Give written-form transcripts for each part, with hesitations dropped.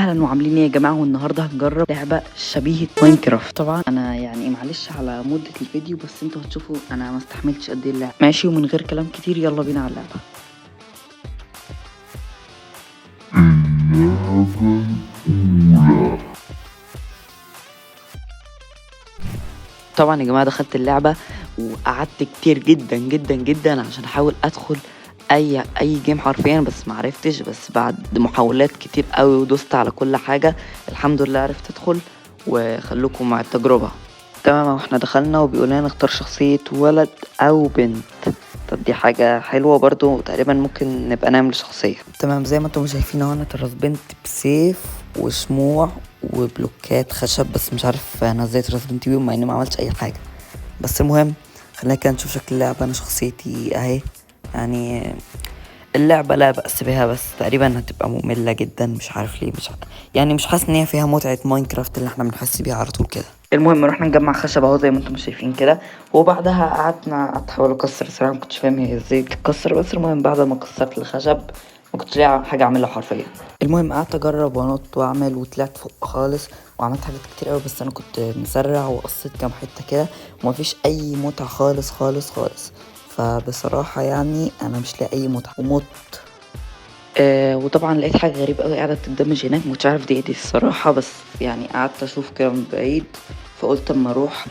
اهلا وعاملين ايه يا جماعه؟ والنهارده هنجرب لعبه شبيهه ماينكرافت. طبعا انا يعني معلش على مده الفيديو، بس انتوا هتشوفوا انا ما استحملتش قد ايه اللعبه. ماشي، ومن غير كلام كتير يلا بينا على اللعبه. طبعا يا جماعه دخلت اللعبه وقعدت كتير جدا جدا جدا عشان احاول ادخل اي جيم حرفيا، بس ما عرفتش. بس بعد محاولات كتير قوي ودوست على كل حاجه الحمد لله عرفت ادخل. وخلوكم مع التجربه. تمام، واحنا دخلنا وبيقول لنا نختار شخصيه ولد او بنت. طب دي حاجه حلوه برضو، تقريبا ممكن نبقى نعمل شخصيه. تمام، زي ما انتم شايفين اهو انا اترسبنت بسيف وشموع وبلوكات خشب، بس مش عارف انا ازاي اترسبنت بيهم مع اني ما عملتش اي حاجه. بس المهم خلينا كده نشوف شكل اللعبه. انا شخصيتي اهي، يعني اللعبة لا بأس بها، بس تقريبا هتبقى مملة جدا. مش عارف ليه، يعني مش حاسس ان هي فيها متعة ماينكرافت اللي احنا بنحس بيها على طول كده. المهم رحنا نجمع خشب اهو زي ما انتم شايفين كده، وبعدها قعدت احاول اكسر. الصراحة ما كنتش فاهم هي ازاي بتتكسر، بس المهم بعد ما كسرت الخشب ما كنتش لاقي حاجة اعملها حرفيا. المهم قعدت اجرب وانط واعمل وطلعت فوق خالص وعملت حاجات كتير قوي، بس انا كنت مسرع وقصيت كام حتة كده ومفيش اي متعة خالص خالص خالص. فبصراحة يعني انا مش لاقي اي متعة ومت. وطبعا لقيت حاجة غريبة قوي قاعدة تتدمج هناك، مكنتش عارف دي ايه دي الصراحة، بس يعني قعدت اشوف كده من بعيد فقلت اما اروح.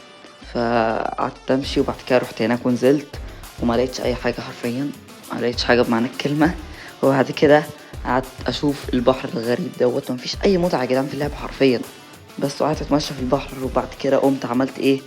فقعدت امشي وبعد كده رحت هناك ونزلت وما لقيتش اي حاجة حرفيا، ما لقيتش حاجة بمعنى الكلمة. وبعد كده قعدت اشوف البحر الغريب دوت، ومفيش اي متعة يا جدعان في اللعبة حرفيا. بس وقعدت اتمشى في البحر، وبعد كده قمت عملت ايه،